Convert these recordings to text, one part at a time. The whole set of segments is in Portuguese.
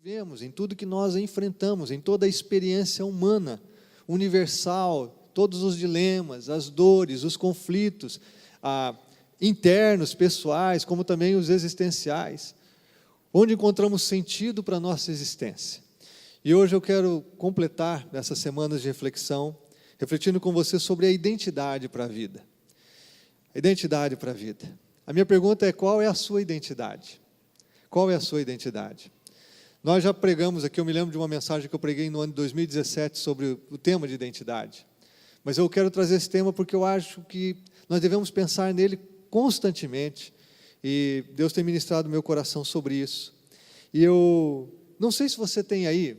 vivemos, em tudo que nós enfrentamos, em toda a experiência humana, universal, todos os dilemas, as dores, os conflitos, internos, pessoais, como também os existenciais, onde encontramos sentido para a nossa existência. E hoje eu quero completar essas semanas de reflexão, refletindo com você sobre a identidade para a vida. A identidade para a vida. A minha pergunta é: qual é a sua identidade? Qual é a sua identidade? Nós já pregamos aqui, eu me lembro de uma mensagem que eu preguei no ano de 2017 sobre o tema de identidade. Mas eu quero trazer esse tema porque eu acho que nós devemos pensar nele constantemente. E Deus tem ministrado no meu coração sobre isso. E eu não sei se você tem aí,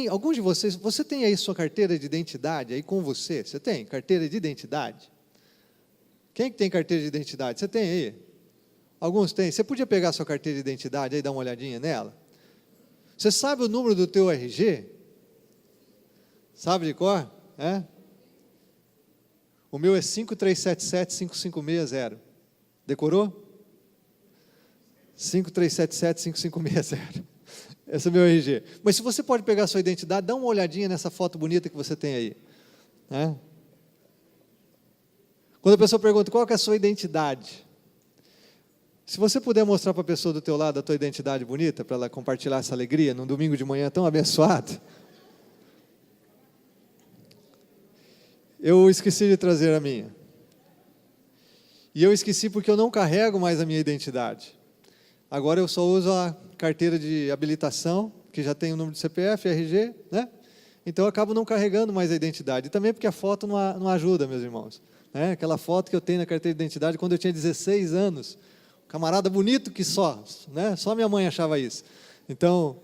algum de vocês, você tem aí sua carteira de identidade aí com você? Você tem carteira de identidade? Quem que tem carteira de identidade? Você tem aí? Alguns têm. Você podia pegar sua carteira de identidade aí e dar uma olhadinha nela? Você sabe o número do teu RG? Sabe de cor? É? O meu é 5377-5560. Decorou? 5377-5560. Esse é o meu RG. Mas se você pode pegar a sua identidade, dá uma olhadinha nessa foto bonita que você tem aí. É? Quando a pessoa pergunta qual que é a sua identidade, se você puder mostrar para a pessoa do teu lado a tua identidade bonita, para ela compartilhar essa alegria num domingo de manhã tão abençoado. Eu esqueci de trazer a minha. E eu esqueci porque eu não carrego mais a minha identidade. Agora eu só uso a carteira de habilitação, que já tem o número de CPF, RG, né? Então eu acabo não carregando mais a identidade. E também porque a foto não ajuda, meus irmãos. Né? Aquela foto que eu tenho na carteira de identidade quando eu tinha 16 anos. Camarada bonito que só, né? Só minha mãe achava isso. Então,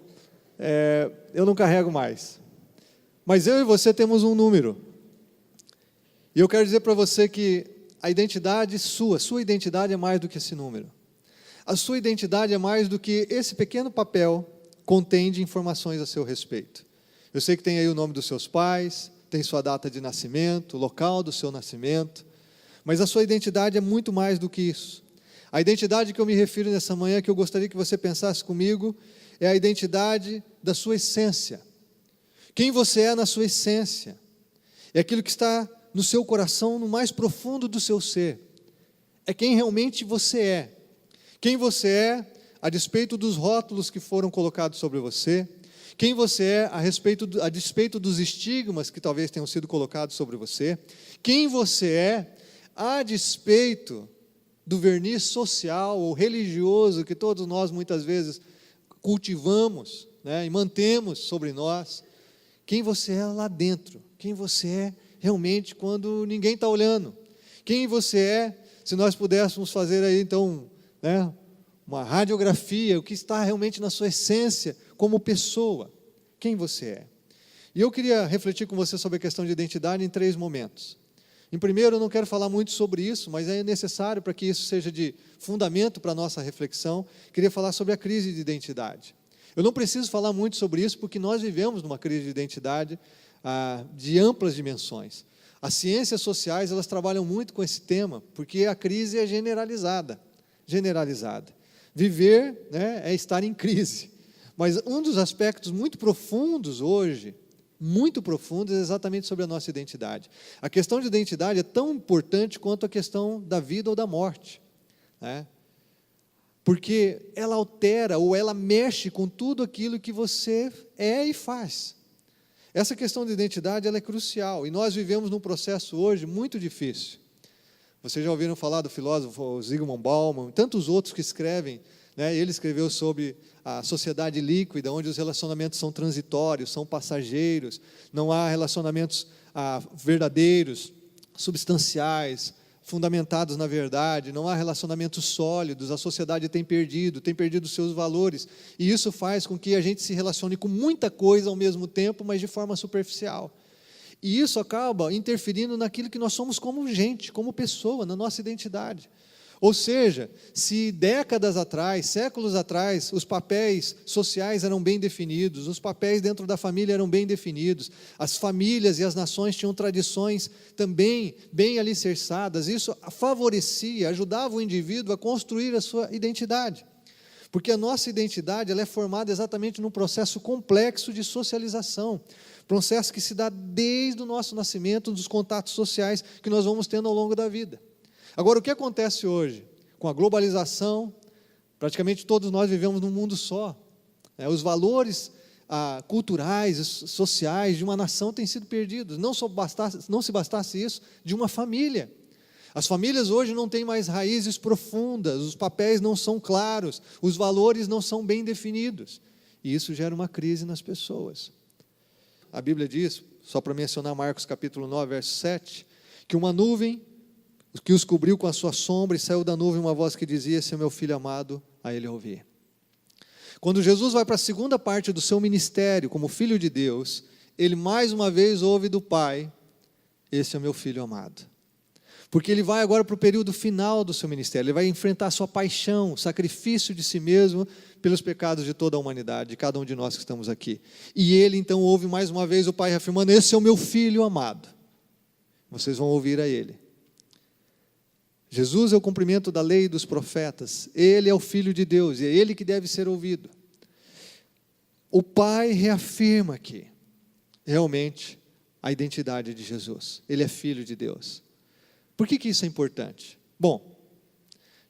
eu não carrego mais. Mas eu e você temos um número. E eu quero dizer para você que a identidade sua identidade é mais do que esse número. A sua identidade é mais do que esse pequeno papel contém de informações a seu respeito. Eu sei que tem aí o nome dos seus pais, tem sua data de nascimento, o local do seu nascimento, mas a sua identidade é muito mais do que isso. A identidade que eu me refiro nessa manhã, que eu gostaria que você pensasse comigo, é a identidade da sua essência. Quem você é na sua essência. É aquilo que está no seu coração, no mais profundo do seu ser. É quem realmente você é. Quem você é a despeito dos rótulos que foram colocados sobre você. Quem você é a despeito dos estigmas que talvez tenham sido colocados sobre você. Quem você é a despeito do verniz social ou religioso que todos nós muitas vezes cultivamos, né, e mantemos sobre nós. Quem você é lá dentro. Quem você é realmente quando ninguém está olhando. Quem você é, se nós pudéssemos fazer aí então, né, uma radiografia, o que está realmente na sua essência como pessoa. Quem você é. E eu queria refletir com você sobre a questão de identidade em 3 momentos. Em primeiro, eu não quero falar muito sobre isso, mas é necessário para que isso seja de fundamento para a nossa reflexão. Queria falar sobre a crise de identidade. Eu não preciso falar muito sobre isso, porque nós vivemos numa crise de identidade de amplas dimensões. As ciências sociais, elas trabalham muito com esse tema, porque a crise é generalizada. Viver, né, é estar em crise. Mas um dos aspectos muito profundos hoje, muito profundos, é exatamente sobre a nossa identidade. A questão de identidade é tão importante quanto a questão da vida ou da morte. Né? Porque ela altera ou ela mexe com tudo aquilo que você é e faz. Essa questão de identidade ela é crucial. E nós vivemos num processo hoje muito difícil. Vocês já ouviram falar do filósofo Zygmunt Bauman, tantos outros que escrevem, né? Ele escreveu sobre a sociedade líquida, onde os relacionamentos são transitórios, são passageiros, não há relacionamentos verdadeiros, substanciais, fundamentados na verdade, não há relacionamentos sólidos, a sociedade tem perdido seus valores, e isso faz com que a gente se relacione com muita coisa ao mesmo tempo, mas de forma superficial. E isso acaba interferindo naquilo que nós somos como gente, como pessoa, na nossa identidade. Ou seja, se décadas atrás, séculos atrás, os papéis sociais eram bem definidos, os papéis dentro da família eram bem definidos, as famílias e as nações tinham tradições também bem alicerçadas, isso favorecia, ajudava o indivíduo a construir a sua identidade. Porque a nossa identidade ela é formada exatamente num processo complexo de socialização, processo que se dá desde o nosso nascimento, dos contatos sociais que nós vamos tendo ao longo da vida. Agora, o que acontece hoje? Com a globalização, praticamente todos nós vivemos num mundo só. Os valores culturais, sociais de uma nação têm sido perdidos. Não se bastasse isso, de uma família. As famílias hoje não têm mais raízes profundas, os papéis não são claros, os valores não são bem definidos. E isso gera uma crise nas pessoas. A Bíblia diz, só para mencionar Marcos capítulo 9, verso 7, que uma nuvem que os cobriu com a sua sombra, e saiu da nuvem uma voz que dizia: esse é o meu filho amado, a ele ouvi. Quando Jesus vai para a segunda parte do seu ministério, como Filho de Deus, ele mais uma vez ouve do Pai: esse é o meu filho amado. Porque ele vai agora para o período final do seu ministério, ele vai enfrentar a sua paixão, o sacrifício de si mesmo, pelos pecados de toda a humanidade, de cada um de nós que estamos aqui. E ele então ouve mais uma vez o Pai afirmando: esse é o meu filho amado. Vocês vão ouvir a ele. Jesus é o cumprimento da lei e dos profetas, ele é o Filho de Deus, e é ele que deve ser ouvido. O Pai reafirma aqui, realmente, a identidade de Jesus, ele é Filho de Deus. Por que isso é importante? Bom,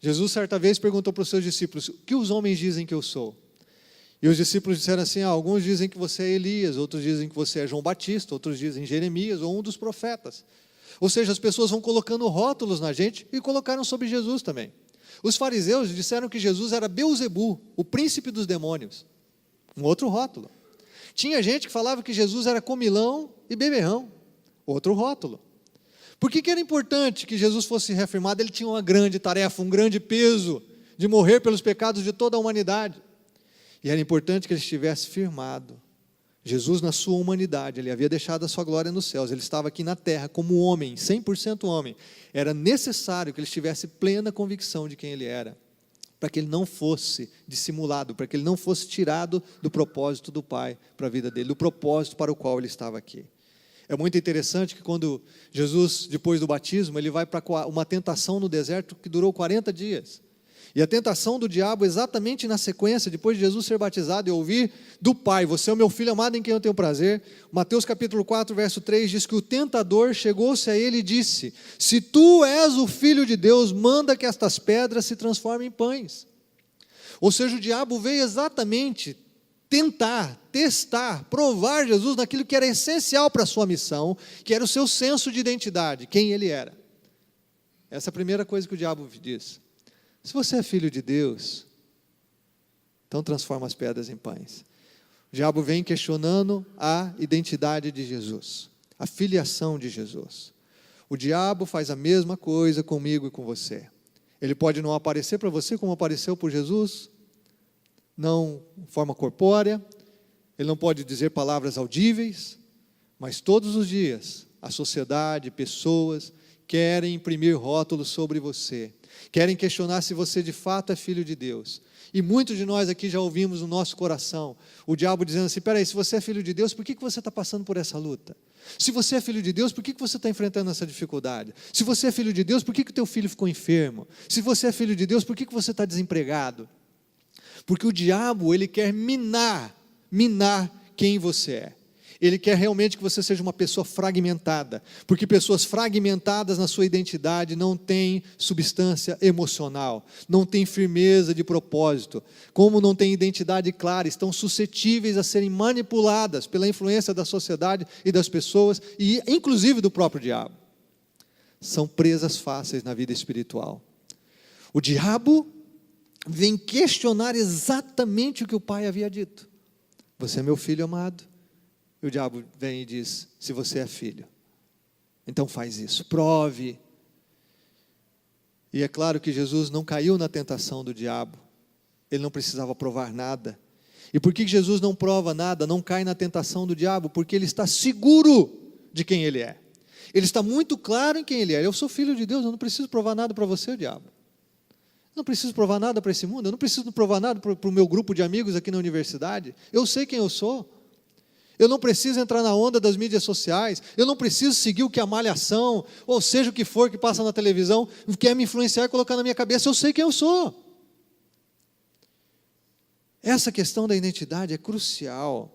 Jesus certa vez perguntou para os seus discípulos: o que os homens dizem que eu sou? E os discípulos disseram assim: alguns dizem que você é Elias, outros dizem que você é João Batista, outros dizem Jeremias ou um dos profetas. Ou seja, as pessoas vão colocando rótulos na gente e colocaram sobre Jesus também. Os fariseus disseram que Jesus era Beelzebu, o príncipe dos demônios. Um outro rótulo. Tinha gente que falava que Jesus era comilão e beberrão. Outro rótulo. Por que era importante que Jesus fosse reafirmado? Ele tinha uma grande tarefa, um grande peso de morrer pelos pecados de toda a humanidade. E era importante que ele estivesse firmado. Jesus, na sua humanidade, ele havia deixado a sua glória nos céus, ele estava aqui na terra como homem, 100% homem. Era necessário que ele tivesse plena convicção de quem ele era, para que ele não fosse dissimulado, para que ele não fosse tirado do propósito do Pai para a vida dele, do propósito para o qual ele estava aqui. É muito interessante que quando Jesus, depois do batismo, ele vai para uma tentação no deserto que durou 40 dias. E a tentação do diabo, exatamente na sequência, depois de Jesus ser batizado e ouvir do Pai: você é o meu filho amado em quem eu tenho prazer. Mateus capítulo 4, verso 3 diz que o tentador chegou-se a ele e disse: se tu és o Filho de Deus, manda que estas pedras se transformem em pães. Ou seja, o diabo veio exatamente tentar, testar, provar Jesus naquilo que era essencial para a sua missão, que era o seu senso de identidade, quem ele era. Essa é a primeira coisa que o diabo diz. Se você é filho de Deus, então transforma as pedras em pães. O diabo vem questionando a identidade de Jesus, a filiação de Jesus. O diabo faz a mesma coisa comigo e com você. Ele pode não aparecer para você como apareceu por Jesus, não de forma corpórea, ele não pode dizer palavras audíveis, mas todos os dias a sociedade, pessoas querem imprimir rótulos sobre você, querem questionar se você de fato é filho de Deus. E muitos de nós aqui já ouvimos no nosso coração o diabo dizendo assim: peraí, se você é filho de Deus, por que você está passando por essa luta? Se você é filho de Deus, por que você está enfrentando essa dificuldade? Se você é filho de Deus, por que o teu filho ficou enfermo? Se você é filho de Deus, por que você está desempregado? Porque o diabo, ele quer minar quem você é. Ele quer realmente que você seja uma pessoa fragmentada, porque pessoas fragmentadas na sua identidade não têm substância emocional, não têm firmeza de propósito, como não têm identidade clara, estão suscetíveis a serem manipuladas pela influência da sociedade e das pessoas, e inclusive do próprio diabo. São presas fáceis na vida espiritual. O diabo vem questionar exatamente o que o Pai havia dito: você é meu filho amado. E o diabo vem e diz: se você é filho, então faz isso, prove. E é claro que Jesus não caiu na tentação do diabo, ele não precisava provar nada. E por que Jesus não prova nada, não cai na tentação do diabo? Porque ele está seguro de quem ele é. Ele está muito claro em quem ele é. Eu sou filho de Deus, eu não preciso provar nada para você, diabo. Eu não preciso provar nada para esse mundo, eu não preciso provar nada para o meu grupo de amigos aqui na universidade. Eu sei quem eu sou. Eu não preciso entrar na onda das mídias sociais, eu não preciso seguir o que a Malhação, ou seja o que for que passa na televisão, quer me influenciar e colocar na minha cabeça. Eu sei quem eu sou. Essa questão da identidade é crucial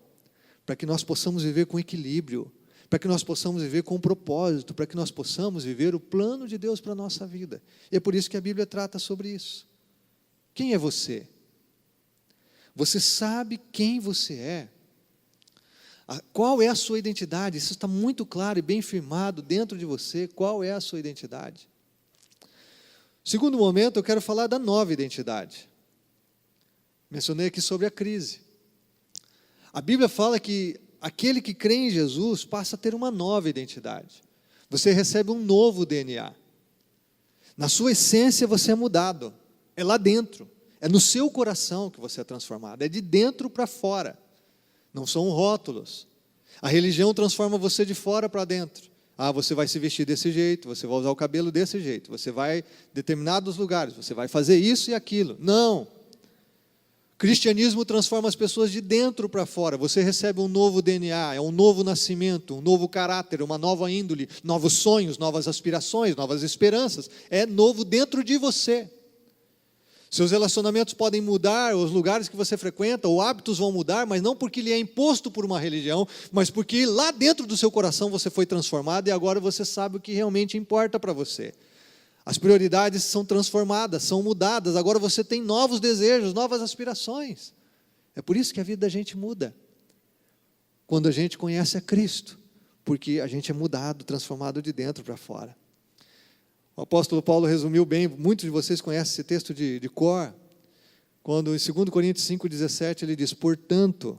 para que nós possamos viver com equilíbrio, para que nós possamos viver com propósito, para que nós possamos viver o plano de Deus para a nossa vida. E é por isso que a Bíblia trata sobre isso. Quem é você? Você sabe quem você é? Qual é a sua identidade? Isso está muito claro e bem firmado dentro de você. Qual é a sua identidade? Segundo momento, eu quero falar da nova identidade. Mencionei aqui sobre a crise. A Bíblia fala que aquele que crê em Jesus passa a ter uma nova identidade. Você recebe um novo DNA. Na sua essência você é mudado. É lá dentro. É no seu coração que você é transformado. É de dentro para fora. Não são rótulos. A religião transforma você de fora para dentro. Você vai se vestir desse jeito, você vai usar o cabelo desse jeito, você vai em determinados lugares, você vai fazer isso e aquilo. Não. O cristianismo transforma as pessoas de dentro para fora. Você recebe um novo DNA, é um novo nascimento, um novo caráter, uma nova índole, novos sonhos, novas aspirações, novas esperanças. É novo dentro de você. Seus relacionamentos podem mudar, os lugares que você frequenta, os hábitos vão mudar, mas não porque ele é imposto por uma religião, mas porque lá dentro do seu coração você foi transformado e agora você sabe o que realmente importa para você. As prioridades são transformadas, são mudadas, agora você tem novos desejos, novas aspirações. É por isso que a vida da gente muda. Quando a gente conhece a Cristo, porque a gente é mudado, transformado de dentro para fora. O apóstolo Paulo resumiu bem, muitos de vocês conhecem esse texto de cor, quando em 2 Coríntios 5,17 ele diz, portanto,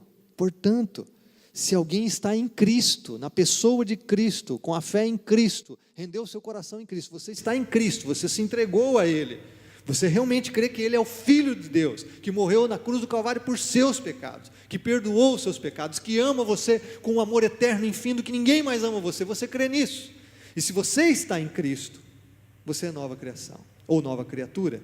se alguém está em Cristo, na pessoa de Cristo, com a fé em Cristo, rendeu o seu coração em Cristo, você está em Cristo, você se entregou a Ele, você realmente crê que Ele é o Filho de Deus, que morreu na cruz do Calvário por seus pecados, que perdoou os seus pecados, que ama você com um amor eterno, infindo, que ninguém mais ama você crê nisso. E se você está em Cristo, você é nova criação, ou nova criatura.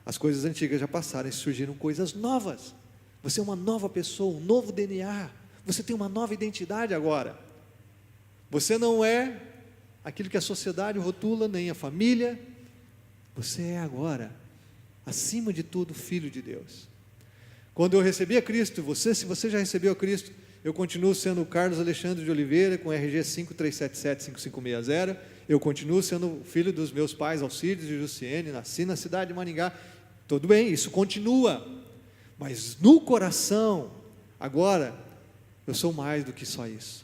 As coisas antigas já passaram e surgiram coisas novas. Você é uma nova pessoa, um novo DNA. Você tem uma nova identidade agora. Você não é aquilo que a sociedade rotula, nem a família. Você é agora, acima de tudo, filho de Deus. Quando eu recebi a Cristo, se você já recebeu a Cristo, eu continuo sendo o Carlos Alexandre de Oliveira, com RG 53775560. Eu continuo sendo filho dos meus pais, Alcides e Jussiene, nasci na cidade de Maringá. Tudo bem, isso continua. Mas no coração, agora, eu sou mais do que só isso.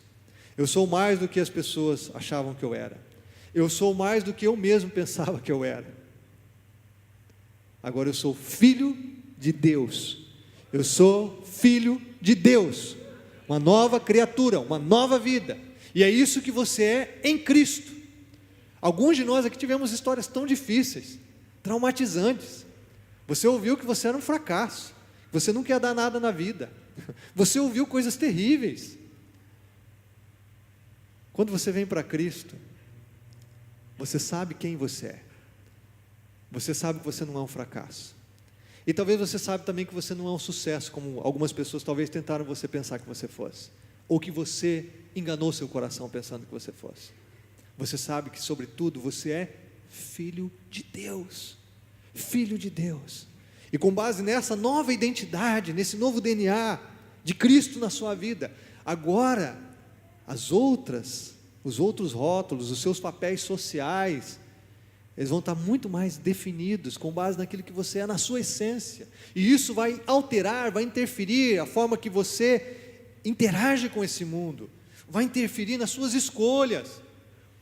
Eu sou mais do que as pessoas achavam que eu era. Eu sou mais do que eu mesmo pensava que eu era. Agora eu sou filho de Deus. Eu sou filho de Deus. Uma nova criatura, uma nova vida. E é isso que você é em Cristo. Alguns de nós aqui tivemos histórias tão difíceis, traumatizantes. Você ouviu que você era um fracasso, que você não quer dar nada na vida. Você ouviu coisas terríveis. Quando você vem para Cristo, você sabe quem você é. Você sabe que você não é um fracasso. E talvez você sabe também que você não é um sucesso, como algumas pessoas talvez tentaram você pensar que você fosse. Ou que você enganou seu coração pensando que você fosse. Você sabe que, sobretudo, você é filho de Deus. Filho de Deus. E com base nessa nova identidade, nesse novo DNA de Cristo na sua vida, agora, os outros rótulos, os seus papéis sociais, eles vão estar muito mais definidos, com base naquilo que você é, na sua essência. E isso vai alterar, vai interferir a forma que você interage com esse mundo, vai interferir nas suas escolhas.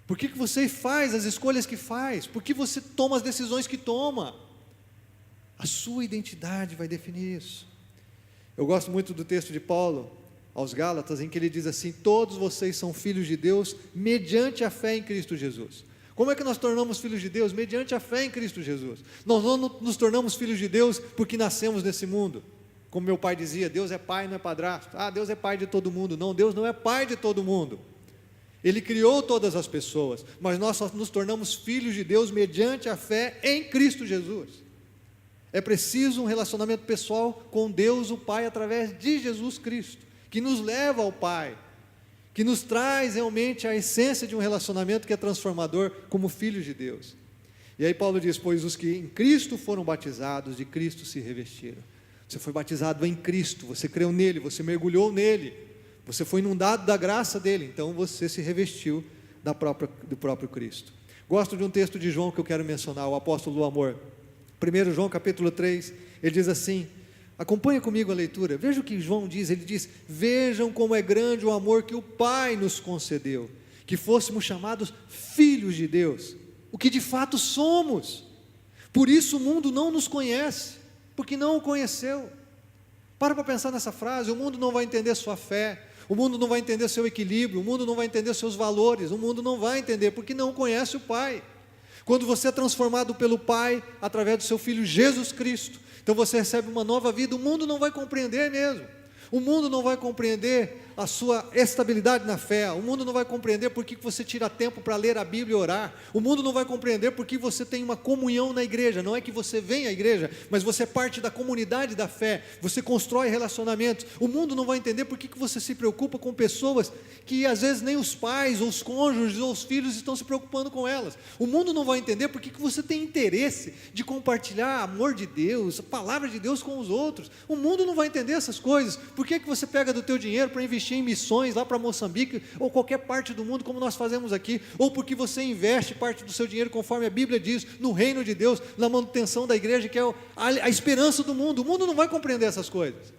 Por que você faz as escolhas que faz? Por que você toma as decisões que toma? A sua identidade vai definir isso. Eu gosto muito do texto de Paulo aos Gálatas, em que ele diz assim, todos vocês são filhos de Deus, mediante a fé em Cristo Jesus. Como é que nós tornamos filhos de Deus? Mediante a fé em Cristo Jesus. Nós não nos tornamos filhos de Deus porque nascemos nesse mundo. Como meu pai dizia, Deus é pai, não é padrasto. Deus é pai de todo mundo. Não, Deus não é pai de todo mundo. Ele criou todas as pessoas, mas nós só nos tornamos filhos de Deus mediante a fé em Cristo Jesus. É preciso um relacionamento pessoal com Deus, o Pai, através de Jesus Cristo, que nos leva ao Pai, que nos traz realmente a essência de um relacionamento que é transformador como filhos de Deus. E aí Paulo diz, pois os que em Cristo foram batizados, de Cristo se revestiram. Você foi batizado em Cristo, você creu nele, você mergulhou nele, você foi inundado da graça dele, então você se revestiu do próprio Cristo. Gosto de um texto de João que eu quero mencionar, o apóstolo do amor. 1 João capítulo 3, ele diz assim, acompanha comigo a leitura, veja o que João diz, ele diz, vejam como é grande o amor que o Pai nos concedeu, que fôssemos chamados filhos de Deus, o que de fato somos, por isso o mundo não nos conhece, porque não o conheceu. Para pensar nessa frase, o mundo não vai entender sua fé, o mundo não vai entender seu equilíbrio, o mundo não vai entender seus valores, o mundo não vai entender, porque não conhece o Pai. Quando você é transformado pelo Pai, através do seu Filho Jesus Cristo, então você recebe uma nova vida, o mundo não vai compreender mesmo, o mundo não vai compreender a sua estabilidade na fé, o mundo não vai compreender por que você tira tempo para ler a Bíblia e orar, o mundo não vai compreender por que você tem uma comunhão na igreja, não é que você vem à igreja, mas você é parte da comunidade da fé, você constrói relacionamentos, o mundo não vai entender por que você se preocupa com pessoas que às vezes nem os pais, ou os cônjuges, ou os filhos estão se preocupando com elas, o mundo não vai entender por que você tem interesse de compartilhar amor de Deus, a palavra de Deus com os outros, o mundo não vai entender essas coisas, por que você pega do teu dinheiro para investir em missões lá para Moçambique, ou qualquer parte do mundo, como nós fazemos aqui, ou porque você investe parte do seu dinheiro, conforme a Bíblia diz, no reino de Deus, na manutenção da igreja, que é a esperança do mundo. O mundo não vai compreender essas coisas,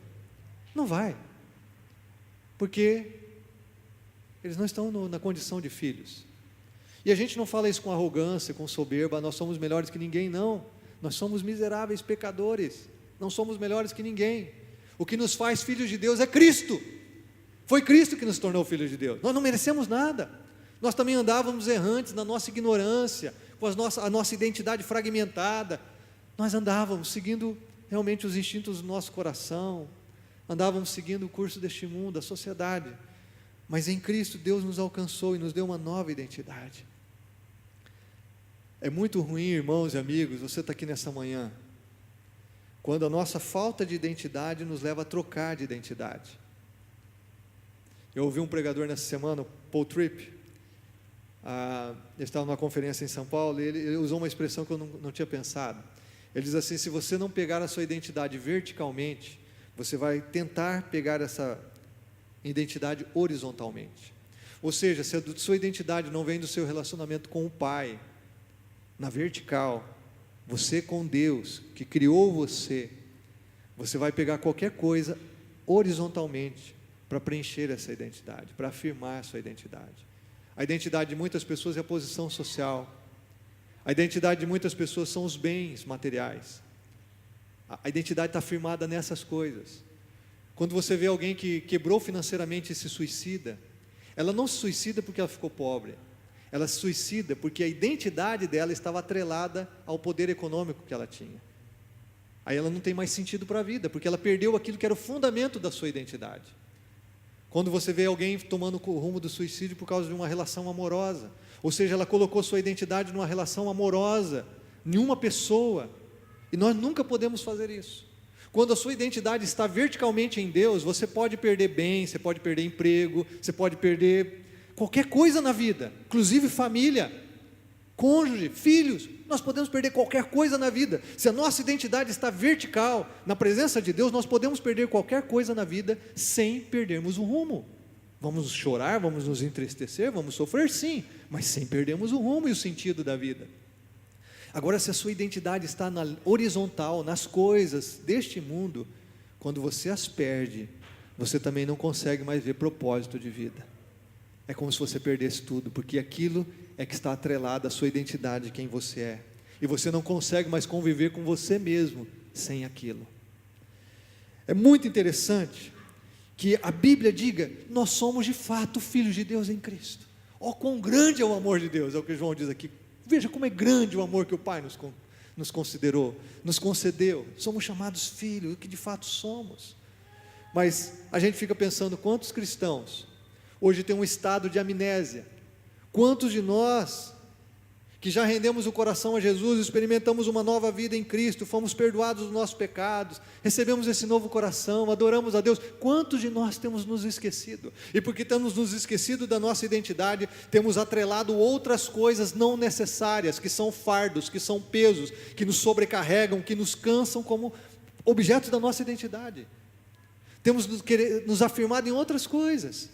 não vai, porque eles não estão na condição de filhos, e a gente não fala isso com arrogância, com soberba, nós somos melhores que ninguém, não, nós somos miseráveis pecadores, não somos melhores que ninguém, o que nos faz filhos de Deus é Cristo, foi Cristo que nos tornou filhos de Deus, nós não merecemos nada, nós também andávamos errantes na nossa ignorância, com a nossa identidade fragmentada, nós andávamos seguindo realmente os instintos do nosso coração, andávamos seguindo o curso deste mundo, da sociedade, mas em Cristo Deus nos alcançou e nos deu uma nova identidade. É muito ruim, irmãos e amigos, você está aqui nessa manhã, quando a nossa falta de identidade nos leva a trocar de identidade. Eu ouvi um pregador nessa semana, Paul Tripp, ele estava numa conferência em São Paulo, e ele usou uma expressão que eu não tinha pensado. Ele diz assim, se você não pegar a sua identidade verticalmente, você vai tentar pegar essa identidade horizontalmente. Ou seja, se a sua identidade não vem do seu relacionamento com o Pai, na vertical, você com Deus, que criou você vai pegar qualquer coisa horizontalmente, para preencher essa identidade, para afirmar a sua identidade. A identidade de muitas pessoas é a posição social, a identidade de muitas pessoas são os bens materiais, a identidade está firmada nessas coisas. Quando você vê alguém que quebrou financeiramente e se suicida, ela não se suicida porque ela ficou pobre, ela se suicida porque a identidade dela estava atrelada ao poder econômico que ela tinha. Aí ela não tem mais sentido para a vida, porque ela perdeu aquilo que era o fundamento da sua identidade. Quando você vê alguém tomando o rumo do suicídio por causa de uma relação amorosa, ou seja, ela colocou sua identidade numa relação amorosa, em uma pessoa, e nós nunca podemos fazer isso. Quando a sua identidade está verticalmente em Deus, você pode perder bem, você pode perder emprego, você pode perder qualquer coisa na vida, inclusive família, cônjuge, filhos, nós podemos perder qualquer coisa na vida. Se a nossa identidade está vertical, na presença de Deus, nós podemos perder qualquer coisa na vida, sem perdermos o rumo. Vamos chorar, vamos nos entristecer, vamos sofrer sim, mas sem perdermos o rumo e o sentido da vida. Agora, se a sua identidade está na horizontal, nas coisas deste mundo, quando você as perde, você também não consegue mais ver propósito de vida. É como se você perdesse tudo, porque aquilo é que está atrelado à sua identidade, quem você é, e você não consegue mais conviver com você mesmo sem aquilo. É muito interessante que a Bíblia diga, nós somos de fato filhos de Deus em Cristo. Oh, quão grande é o amor de Deus, é o que João diz aqui. Veja como é grande o amor que o Pai nos considerou, nos concedeu. Somos chamados filhos, o que de fato somos. Mas a gente fica pensando, quantos cristãos hoje têm um estado de amnésia? Quantos de nós que já rendemos o coração a Jesus, experimentamos uma nova vida em Cristo, fomos perdoados dos nossos pecados, recebemos esse novo coração, adoramos a Deus, quantos de nós temos nos esquecido? E porque temos nos esquecido da nossa identidade, temos atrelado outras coisas não necessárias, que são fardos, que são pesos, que nos sobrecarregam, que nos cansam, como objetos da nossa identidade. Temos nos afirmado em outras coisas.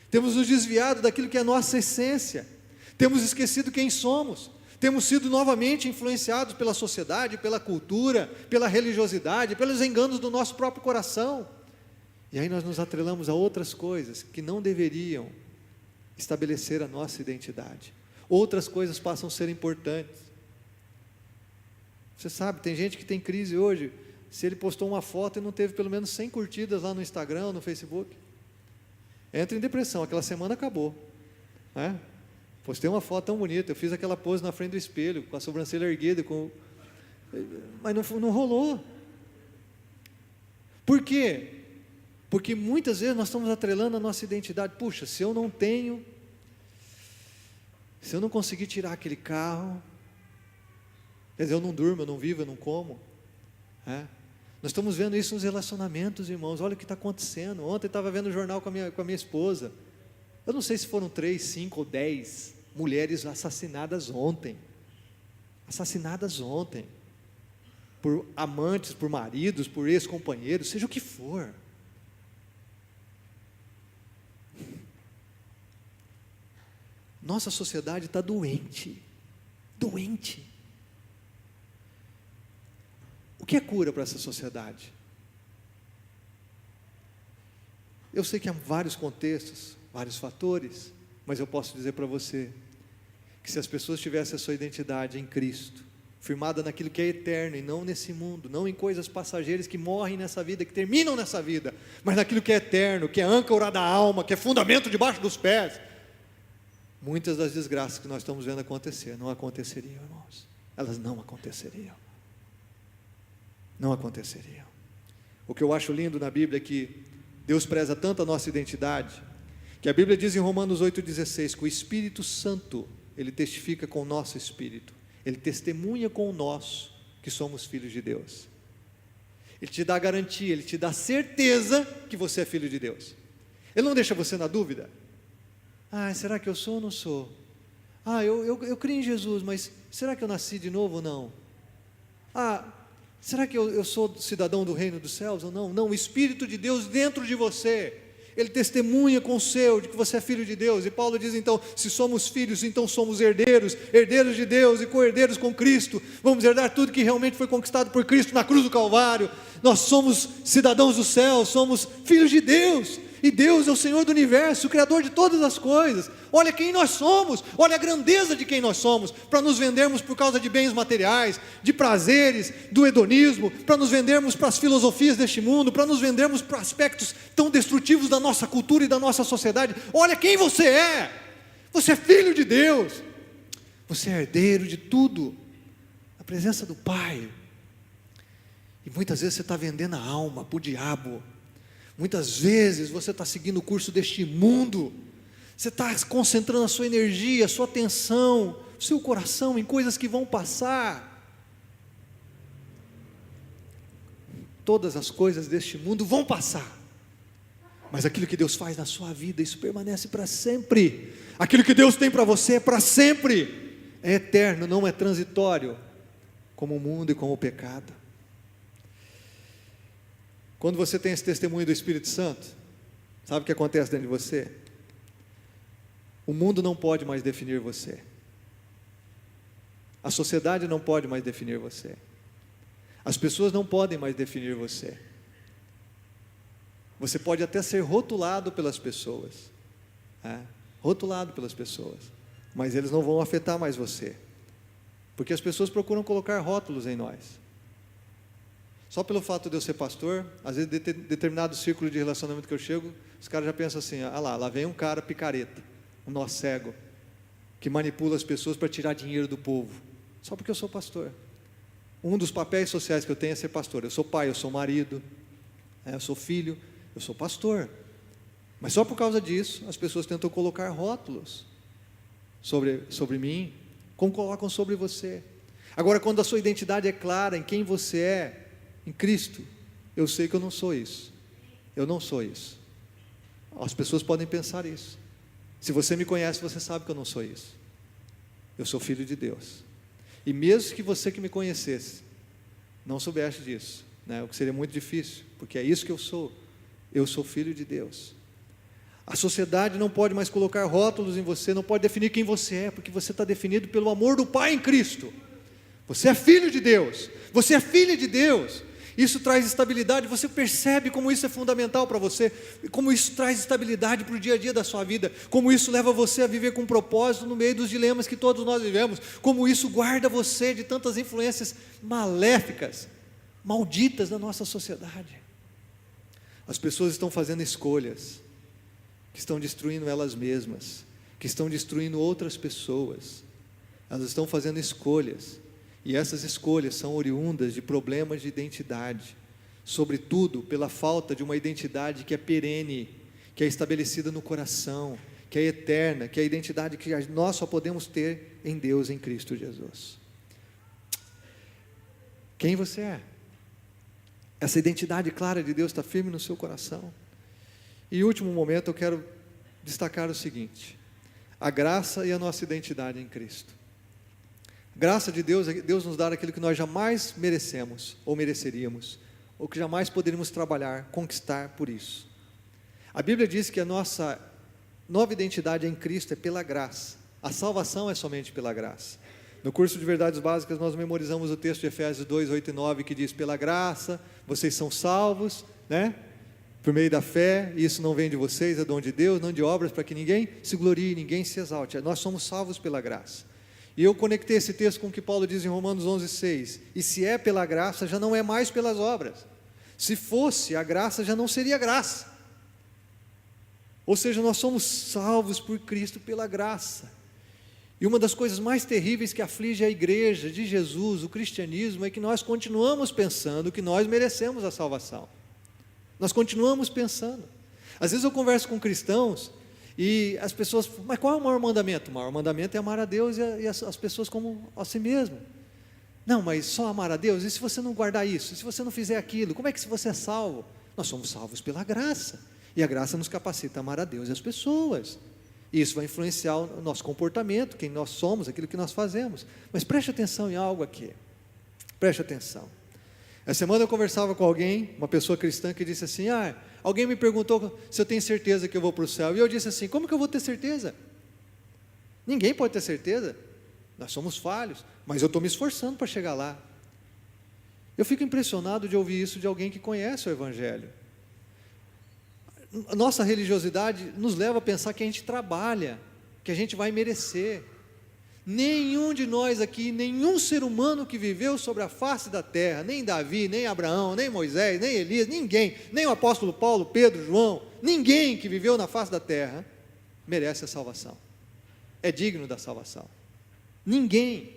Temos nos desviado daquilo que é a nossa essência. Temos esquecido quem somos. Temos sido novamente influenciados pela sociedade, pela cultura, pela religiosidade, pelos enganos do nosso próprio coração. E aí nós nos atrelamos a outras coisas que não deveriam estabelecer a nossa identidade. Outras coisas passam a ser importantes. Você sabe, tem gente que tem crise hoje. Se ele postou uma foto e não teve pelo menos 100 curtidas lá no Instagram ou no Facebook, entra em depressão. Aquela semana acabou, né? Postei uma foto tão bonita, eu fiz aquela pose na frente do espelho, com a sobrancelha erguida, mas não rolou. Por quê? Porque muitas vezes nós estamos atrelando a nossa identidade. Puxa, se eu não conseguir tirar aquele carro, quer dizer, eu não durmo, eu não vivo, eu não como. Nós estamos vendo isso nos relacionamentos, irmãos. Olha o que está acontecendo. Ontem eu estava vendo o jornal com a minha esposa. Eu não sei se foram 3, 5 ou 10 mulheres assassinadas ontem. Assassinadas ontem. Por amantes, por maridos, por ex-companheiros, seja o que for. Nossa sociedade está doente. Doente. O que é cura para essa sociedade? Eu sei que há vários contextos, vários fatores, mas eu posso dizer para você que se as pessoas tivessem a sua identidade em Cristo, firmada naquilo que é eterno e não nesse mundo, não em coisas passageiras que morrem nessa vida, que terminam nessa vida, mas naquilo que é eterno, que é âncora da alma, que é fundamento debaixo dos pés, muitas das desgraças que nós estamos vendo acontecer não aconteceriam, irmãos. Elas não aconteceriam. Não aconteceriam. O que eu acho lindo na Bíblia é que Deus preza tanto a nossa identidade, que a Bíblia diz em Romanos 8,16, que o Espírito Santo, ele testifica com o nosso espírito, ele testemunha com o nosso, que somos filhos de Deus. Ele te dá garantia, ele te dá certeza que você é filho de Deus. Ele não deixa você na dúvida. Será que eu sou ou não sou? Eu creio em Jesus, mas será que eu nasci de novo ou não? Será que eu sou cidadão do reino dos céus ou não? Não, o Espírito de Deus dentro de você, ele testemunha com o seu, de que você é filho de Deus. E Paulo diz então, se somos filhos, então somos herdeiros, herdeiros de Deus e co-herdeiros com Cristo. Vamos herdar tudo que realmente foi conquistado por Cristo na cruz do Calvário. Nós somos cidadãos do céu, somos filhos de Deus. E Deus é o Senhor do universo, o Criador de todas as coisas. Olha quem nós somos, olha a grandeza de quem nós somos, para nos vendermos por causa de bens materiais, de prazeres, do hedonismo, para nos vendermos para as filosofias deste mundo, para nos vendermos para aspectos tão destrutivos da nossa cultura e da nossa sociedade. Olha quem você é filho de Deus, você é herdeiro de tudo, na presença do Pai. E muitas vezes você está vendendo a alma para o diabo. Muitas vezes você está seguindo o curso deste mundo, você está concentrando a sua energia, a sua atenção, o seu coração em coisas que vão passar. Todas as coisas deste mundo vão passar, mas aquilo que Deus faz na sua vida, isso permanece para sempre. Aquilo que Deus tem para você é para sempre, é eterno, não é transitório, como o mundo e como o pecado. Quando você tem esse testemunho do Espírito Santo, sabe o que acontece dentro de você? O mundo não pode mais definir você. A sociedade não pode mais definir você. As pessoas não podem mais definir você. Você pode até ser rotulado pelas pessoas, rotulado pelas pessoas, mas eles não vão afetar mais você, porque as pessoas procuram colocar rótulos em nós. Só pelo fato de eu ser pastor, às vezes determinado círculo de relacionamento que eu chego, os caras já pensam assim, lá vem um cara picareta, um nó cego, que manipula as pessoas para tirar dinheiro do povo, só porque eu sou pastor. Um dos papéis sociais que eu tenho é ser pastor. Eu sou pai, eu sou marido, eu sou filho, eu sou pastor. Mas só por causa disso, as pessoas tentam colocar rótulos sobre mim, como colocam sobre você. Agora, quando a sua identidade é clara em quem você é, em Cristo, eu sei que eu não sou isso. Eu não sou isso. As pessoas podem pensar isso. Se você me conhece, você sabe que eu não sou isso. Eu sou filho de Deus. E mesmo que você que me conhecesse, não soubesse disso, né? O que seria muito difícil, porque é isso que eu sou filho de Deus. A sociedade não pode mais colocar rótulos em você, não pode definir quem você é, porque você está definido pelo amor do Pai em Cristo. Você é filho de Deus, você é filha de Deus. Isso traz estabilidade, você percebe como isso é fundamental para você, como isso traz estabilidade para o dia a dia da sua vida, como isso leva você a viver com propósito no meio dos dilemas que todos nós vivemos, como isso guarda você de tantas influências maléficas, malditas da nossa sociedade. As pessoas estão fazendo escolhas que estão destruindo elas mesmas, que estão destruindo outras pessoas. Elas estão fazendo escolhas, e essas escolhas são oriundas de problemas de identidade, sobretudo pela falta de uma identidade que é perene, que é estabelecida no coração, que é eterna, que é a identidade que nós só podemos ter em Deus, em Cristo Jesus. Quem você é? Essa identidade clara de Deus está firme no seu coração? E último momento eu quero destacar o seguinte: a graça e a nossa identidade em Cristo. Graça de Deus é Deus nos dar aquilo que nós jamais merecemos, ou mereceríamos, ou que jamais poderíamos trabalhar, conquistar por isso. A Bíblia diz que a nossa nova identidade em Cristo é pela graça. A salvação é somente pela graça. No curso de Verdades Básicas nós memorizamos o texto de Efésios 2, 8 e 9, que diz: pela graça vocês são salvos, né? Por meio da fé, e isso não vem de vocês, é dom de Deus, não de obras, para que ninguém se glorie, ninguém se exalte. Nós somos salvos pela graça. E eu conectei esse texto com o que Paulo diz em Romanos 11, 6. E se é pela graça, já não é mais pelas obras. Se fosse a graça, já não seria graça. Ou seja, nós somos salvos por Cristo pela graça. E uma das coisas mais terríveis que aflige a igreja de Jesus, o cristianismo, é que nós continuamos pensando que nós merecemos a salvação. Nós continuamos pensando. Às vezes eu converso com cristãos e as pessoas, mas qual é o maior mandamento? O maior mandamento é amar a Deus e as pessoas como a si mesmo. Não, mas só amar a Deus? E se você não guardar isso? E se você não fizer aquilo? Como é que você é salvo? Nós somos salvos pela graça. E a graça nos capacita a amar a Deus e as pessoas. E isso vai influenciar o nosso comportamento, quem nós somos, aquilo que nós fazemos. Mas preste atenção em algo aqui. Preste atenção. Essa semana eu conversava com alguém, uma pessoa cristã, que disse assim: alguém me perguntou se eu tenho certeza que eu vou para o céu. E eu disse assim: como que eu vou ter certeza? Ninguém pode ter certeza. Nós somos falhos, mas eu estou me esforçando para chegar lá. Eu fico impressionado de ouvir isso de alguém que conhece o Evangelho. A nossa religiosidade nos leva a pensar que a gente trabalha, que a gente vai merecer. Nenhum de nós aqui, nenhum ser humano que viveu sobre a face da terra, nem Davi, nem Abraão, nem Moisés, nem Elias, ninguém, nem o apóstolo Paulo, Pedro, João, ninguém que viveu na face da terra merece a salvação, é digno da salvação. Ninguém.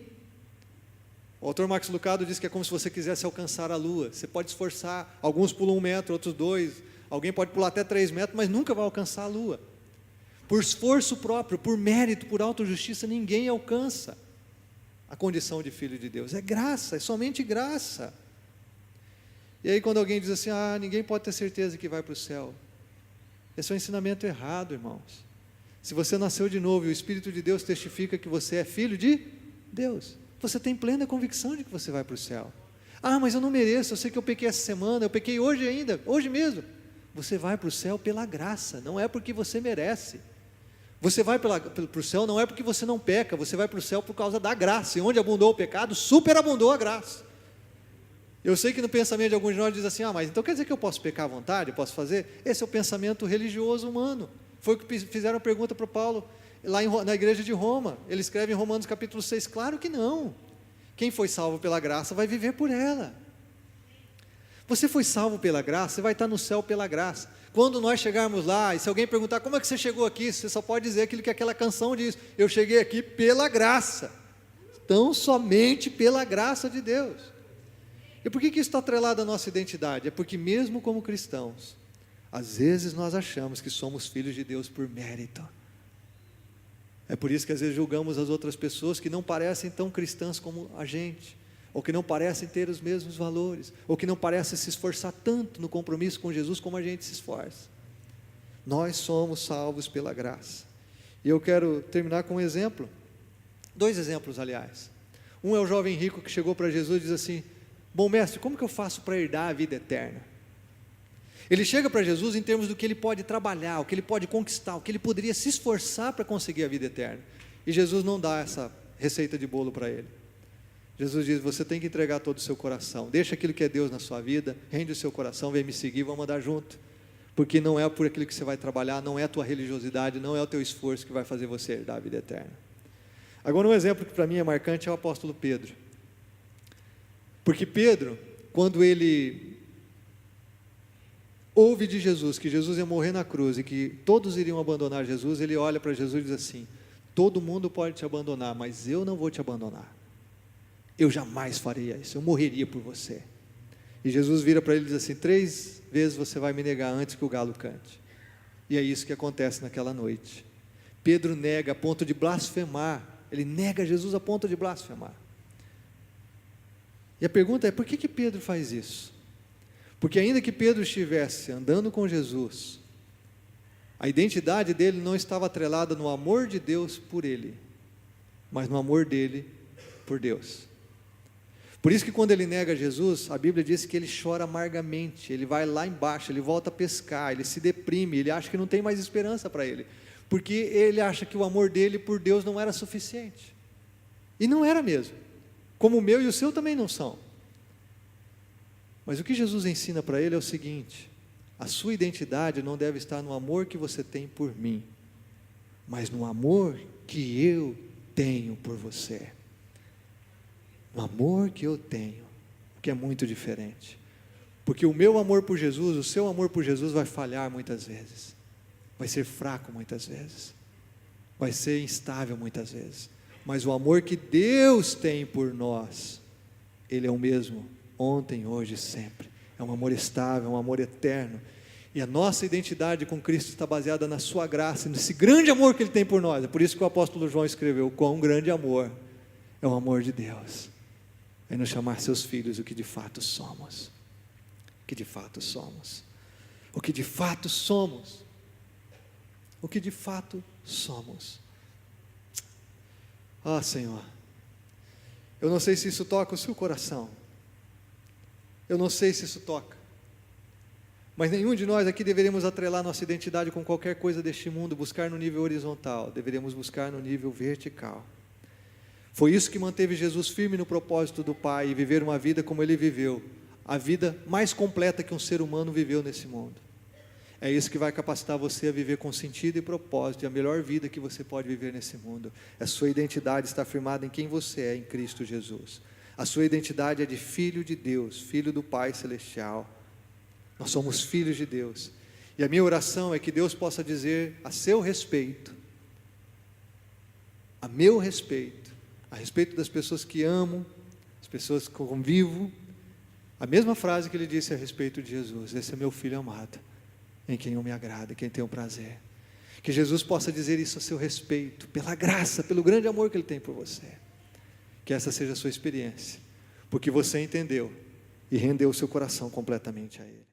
O autor Max Lucado diz que é como se você quisesse alcançar a lua. Você pode esforçar, alguns pulam 1 metro, outros 2, alguém pode pular até 3 metros, mas nunca vai alcançar a lua. Por esforço próprio, por mérito, por autojustiça, ninguém alcança a condição de filho de Deus. É graça, é somente graça. E aí quando alguém diz assim: ninguém pode ter certeza que vai para o céu. Esse é um ensinamento errado, irmãos. Se você nasceu de novo e o Espírito de Deus testifica que você é filho de Deus, você tem plena convicção de que você vai para o céu. Mas eu não mereço, eu sei que eu pequei essa semana, eu pequei hoje ainda, hoje mesmo. Você vai para o céu pela graça, não é porque você merece. Você vai para o céu não é porque você não peca, você vai para o céu por causa da graça, e onde abundou o pecado, superabundou a graça. Eu sei que no pensamento de alguns de nós diz assim: mas então quer dizer que eu posso pecar à vontade, eu posso fazer? Esse é o pensamento religioso humano. Foi o que fizeram pergunta para Paulo, lá na igreja de Roma. Ele escreve em Romanos capítulo 6, claro que não. Quem foi salvo pela graça vai viver por ela. Você foi salvo pela graça, você vai estar no céu pela graça. Quando nós chegarmos lá, e se alguém perguntar: como é que você chegou aqui? Você só pode dizer aquilo que aquela canção diz: eu cheguei aqui pela graça. Então, somente pela graça de Deus. E por que isso está atrelado à nossa identidade? É porque mesmo como cristãos, às vezes nós achamos que somos filhos de Deus por mérito. É por isso que às vezes julgamos as outras pessoas que não parecem tão cristãs como a gente, ou que não parecem ter os mesmos valores, ou que não parecem se esforçar tanto no compromisso com Jesus como a gente se esforça. Nós somos salvos pela graça. E eu quero terminar com um exemplo, 2 exemplos aliás. Um é o jovem rico que chegou para Jesus e diz assim: Bom, mestre, como que eu faço para herdar a vida eterna? Ele chega para Jesus em termos do que ele pode trabalhar, o que ele pode conquistar, o que ele poderia se esforçar para conseguir a vida eterna. E Jesus não dá essa receita de bolo para ele. Jesus diz: você tem que entregar todo o seu coração, deixa aquilo que é Deus na sua vida, rende o seu coração, vem me seguir, vamos andar junto. Porque não é por aquilo que você vai trabalhar, não é a tua religiosidade, não é o teu esforço que vai fazer você herdar a vida eterna. Agora, um exemplo que para mim é marcante é o apóstolo Pedro. Porque Pedro, quando ele ouve de Jesus, que Jesus ia morrer na cruz e que todos iriam abandonar Jesus, ele olha para Jesus e diz assim: todo mundo pode te abandonar, mas eu não vou te abandonar. Eu jamais faria isso, eu morreria por você. E Jesus vira para ele e diz assim: 3 vezes você vai me negar antes que o galo cante. E é isso que acontece naquela noite. Pedro nega a ponto de blasfemar, ele nega Jesus a ponto de blasfemar. E a pergunta é: por que Pedro faz isso? Porque ainda que Pedro estivesse andando com Jesus, a identidade dele não estava atrelada no amor de Deus por ele, mas no amor dele por Deus. Por isso que quando ele nega Jesus, a Bíblia diz que ele chora amargamente, ele vai lá embaixo, ele volta a pescar, ele se deprime, ele acha que não tem mais esperança para ele, porque ele acha que o amor dele por Deus não era suficiente. E não era mesmo, como o meu e o seu também não são. Mas o que Jesus ensina para ele é o seguinte: a sua identidade não deve estar no amor que você tem por mim, mas no amor que eu tenho por você. O amor que eu tenho, que é muito diferente. Porque o meu amor por Jesus, o seu amor por Jesus vai falhar muitas vezes, vai ser fraco muitas vezes, vai ser instável muitas vezes, mas o amor que Deus tem por nós, Ele é o mesmo, ontem, hoje e sempre. É um amor estável, é um amor eterno. E a nossa identidade com Cristo está baseada na sua graça, nesse grande amor que Ele tem por nós. É por isso que o apóstolo João escreveu: quão grande amor é o amor de Deus, é nos chamar seus filhos, o que de fato somos. O que de fato somos. O que de fato somos. O que de fato somos. Ah, Senhor, eu não sei se isso toca o seu coração. Eu não sei se isso toca. Mas nenhum de nós aqui deveríamos atrelar nossa identidade com qualquer coisa deste mundo, buscar no nível horizontal, deveríamos buscar no nível vertical. Foi isso que manteve Jesus firme no propósito do Pai e viver uma vida como Ele viveu, a vida mais completa que um ser humano viveu nesse mundo. É isso que vai capacitar você a viver com sentido e propósito, e a melhor vida que você pode viver nesse mundo. A sua identidade está firmada em quem você é, em Cristo Jesus. A sua identidade é de filho de Deus, filho do Pai Celestial. Nós somos filhos de Deus. E a minha oração é que Deus possa dizer a seu respeito, a meu respeito, a respeito das pessoas que amo, as pessoas que convivo, a mesma frase que Ele disse a respeito de Jesus: esse é meu filho amado, em quem eu me agrado, em quem tenho prazer. Que Jesus possa dizer isso a seu respeito, pela graça, pelo grande amor que Ele tem por você. Que essa seja a sua experiência, porque você entendeu e rendeu o seu coração completamente a Ele.